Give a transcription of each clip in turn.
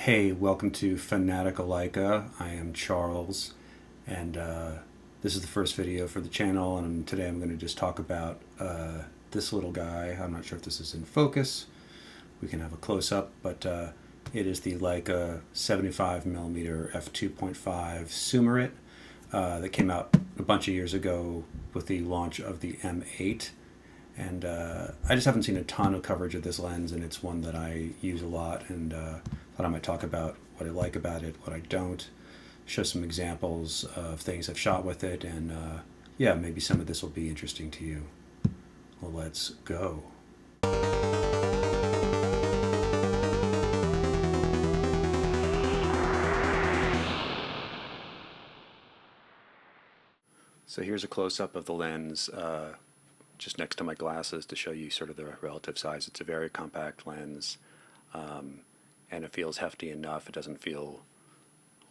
Hey, welcome to Fanatical Leica. I am Charles, and this is the first video for the channel, and today I'm going to just talk about this little guy. I'm not sure if this is in focus. We can have a close-up, but it is the Leica 75mm F2.5 Summarit that came out a bunch of years ago with the launch of the M8. And I just haven't seen a ton of coverage of this lens, and it's one that I use a lot, and thought I might talk about what I like about it, what I don't, show some examples of things I've shot with it, and yeah, maybe some of this will be interesting to you. Well, let's go. So here's a close-up of the lens just next to my glasses to show you sort of the relative size. It's a very compact lens, and it feels hefty enough. It doesn't feel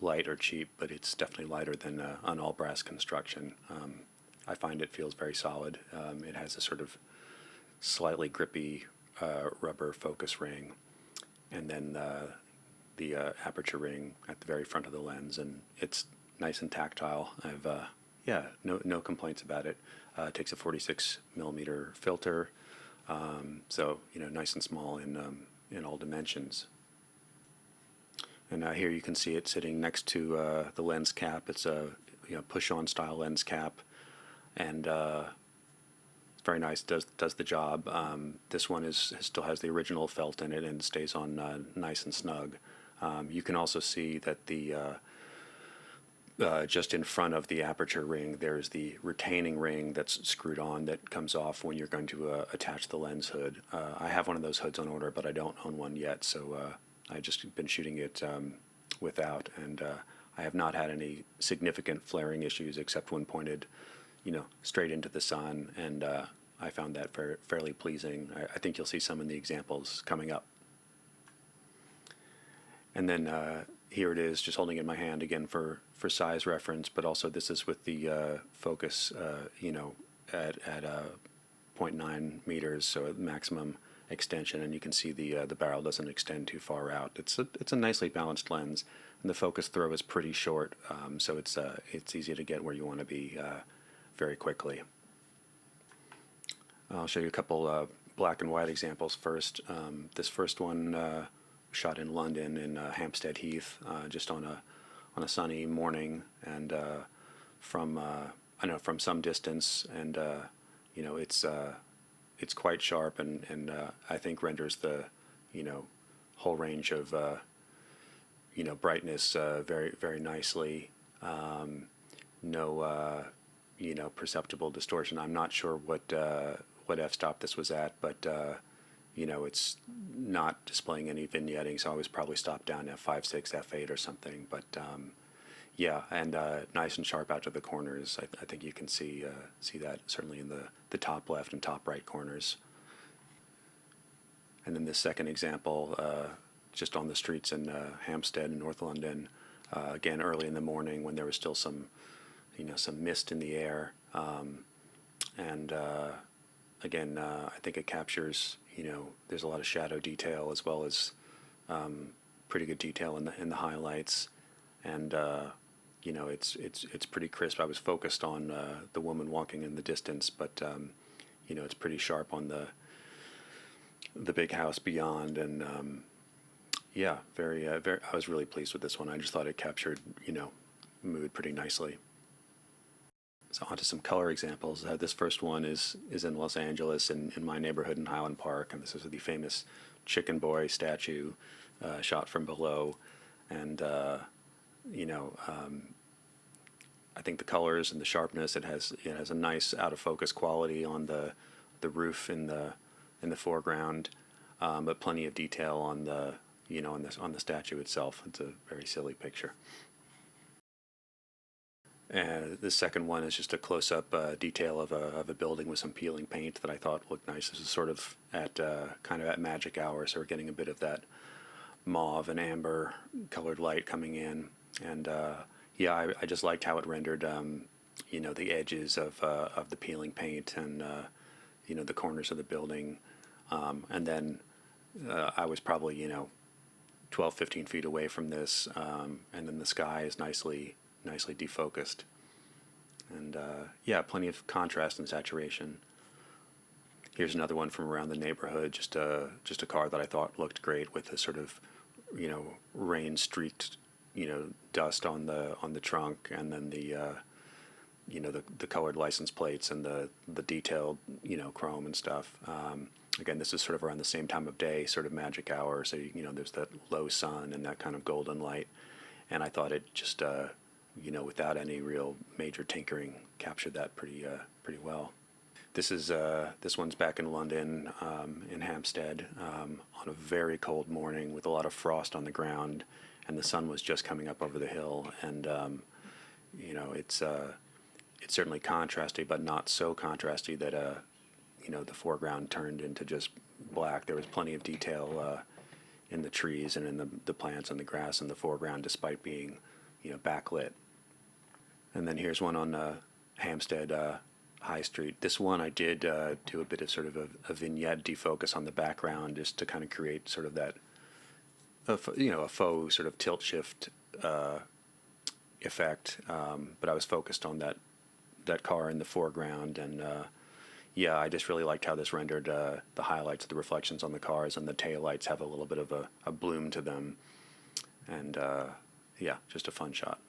light or cheap, but it's definitely lighter than an all-brass construction. I find it feels very solid. It has a sort of slightly grippy rubber focus ring, and then the aperture ring at the very front of the lens, and it's nice and tactile. I've yeah, no complaints about it. It takes a 46mm filter, so nice and small in all dimensions. And here you can see it sitting next to the lens cap. It's a push-on style lens cap, and it's very nice. Does the job. This one still has the original felt in it and stays on nice and snug. You can also see that the just in front of the aperture ring, there's the retaining ring that's screwed on that comes off when you're going to attach the lens hood. I have one of those hoods on order, but I don't own one yet, so I've just been shooting it without, and I have not had any significant flaring issues except when pointed, straight into the sun, and I found that fairly pleasing. I think you'll see some in the examples coming up. And then here it is, just holding it in my hand again for size reference, but also this is with the focus, at 0.9 meters, so at maximum extension, and you can see the barrel doesn't extend too far out. It's a nicely balanced lens, and the focus throw is pretty short, so it's easy to get where you want to be very quickly. I'll show you a couple black and white examples first. This first one shot in London in Hampstead Heath, just on a sunny morning, and from some distance, and it's quite sharp, and I think renders the whole range of brightness very very nicely. No perceptible distortion. I'm not sure what f-stop this was at, but it's not displaying any vignetting, so I was probably stopped down F5, 6, F8 or something. But yeah, and nice and sharp out to the corners. I think you can see that certainly in the top left and top right corners. And then this second example, just on the streets in Hampstead in North London, again early in the morning when there was still some mist in the air, and again, I think it captures, there's a lot of shadow detail as well as pretty good detail in the highlights, and it's pretty crisp. I was focused on the woman walking in the distance, but it's pretty sharp on the big house beyond, and yeah, very. I was really pleased with this one. I just thought it captured mood pretty nicely. So onto some color examples. This first one is in Los Angeles, in my neighborhood in Highland Park, and this is the famous Chicken Boy statue shot from below. And I think the colors and the sharpness, it has a nice out of focus quality on the roof in the foreground, but plenty of detail on the on the statue itself. It's a very silly picture. And the second one is just a close-up detail of a building with some peeling paint that I thought looked nice. This is sort of at kind of at magic hour, so we're getting a bit of that mauve and amber colored light coming in. And yeah, I just liked how it rendered the edges of the peeling paint, and the corners of the building. And then I was probably 12, 15 feet away from this, and then the sky is nicely defocused. And yeah, plenty of contrast and saturation. Here's another one from around the neighborhood, just a car that I thought looked great with a sort of, rain streaked, dust on the trunk, and then the colored license plates and the detailed, chrome and stuff. Again, this is sort of around the same time of day, sort of magic hour, so there's that low sun and that kind of golden light, and I thought it just without any real major tinkering, captured that pretty well. This one's back in London, in Hampstead, on a very cold morning with a lot of frost on the ground, and the sun was just coming up over the hill, and it's certainly contrasty, but not so contrasty that the foreground turned into just black. There was plenty of detail in the trees and in the plants and the grass in the foreground, despite being backlit. And then here's one on Hampstead High Street. This one I did do a bit of sort of a vignette defocus on the background, just to kind of create sort of that a faux sort of tilt shift effect. But I was focused on that car in the foreground, and yeah, I just really liked how this rendered the highlights, the reflections on the cars, and the taillights have a little bit of a bloom to them, and yeah, just a fun shot.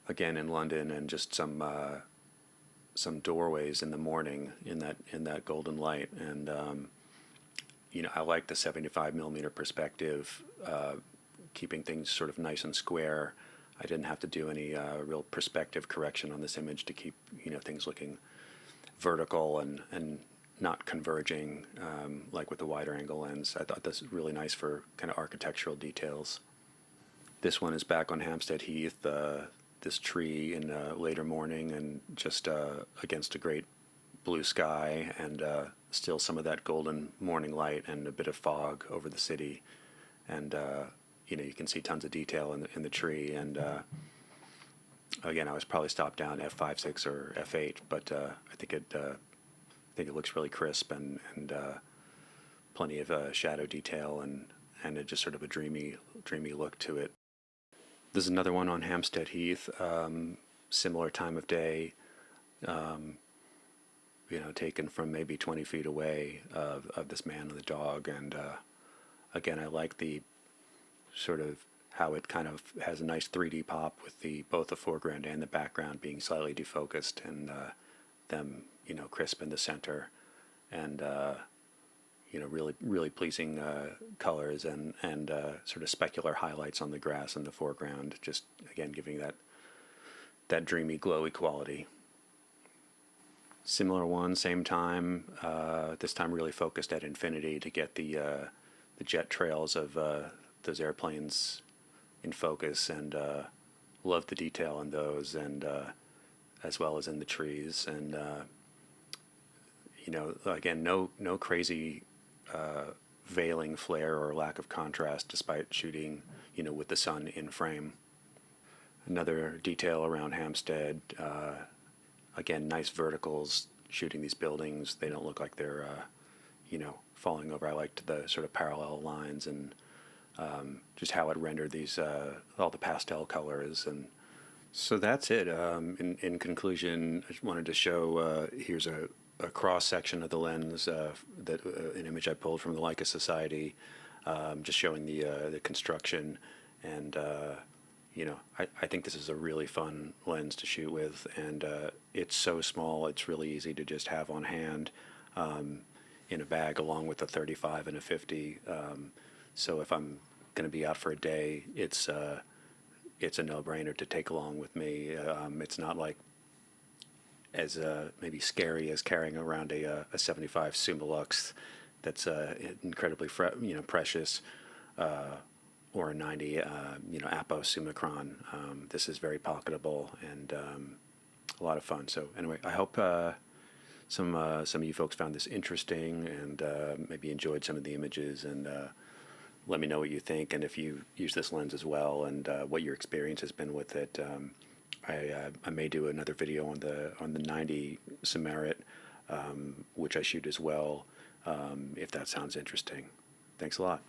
Again in London, and just some doorways in the morning in that golden light, and I like the 75 millimeter perspective, keeping things sort of nice and square. I didn't have to do any real perspective correction on this image to keep things looking vertical and not converging, like with the wider angle lens. I thought this was really nice for kind of architectural details. This one is back on Hampstead Heath, this tree in later morning, and just against a great blue sky, and still some of that golden morning light and a bit of fog over the city, and you can see tons of detail in the tree. And again, I was probably stopped down F5, 6, or F8, but I think it looks really crisp, and plenty of shadow detail, and it just sort of a dreamy look to it. There's another one on Hampstead Heath, similar time of day, taken from maybe 20 feet away of this man and the dog. And again, I like the sort of how it kind of has a nice 3D pop with both the foreground and the background being slightly defocused, and them crisp in the center, and really pleasing colors, and sort of specular highlights on the grass in the foreground, just again giving that dreamy, glowy quality. Similar one, same time, this time really focused at infinity to get the jet trails of those airplanes in focus, and love the detail in those, and as well as in the trees, and again, no crazy veiling flare or lack of contrast, despite shooting with the sun in frame. Another detail around Hampstead, again, nice verticals, shooting these buildings. They don't look like they're falling over. I liked the sort of parallel lines, and just how it rendered these all the pastel colors. And so that's it. In conclusion, I just wanted to show here's a cross section of the lens, an image I pulled from the Leica Society, just showing the construction, and I think this is a really fun lens to shoot with, and it's so small, it's really easy to just have on hand in a bag, along with a 35 and a 50. So if I'm going to be out for a day, it's a no-brainer to take along with me. It's not like as maybe scary as carrying around a 75 Summarit that's incredibly precious, or a 90 Apo Summicron. This is very pocketable, and a lot of fun. So anyway, I hope some of you folks found this interesting, and maybe enjoyed some of the images, and let me know what you think, and if you use this lens as well, and what your experience has been with it. I may do another video on the 90 Summarit, which I shoot as well, if that sounds interesting. Thanks a lot.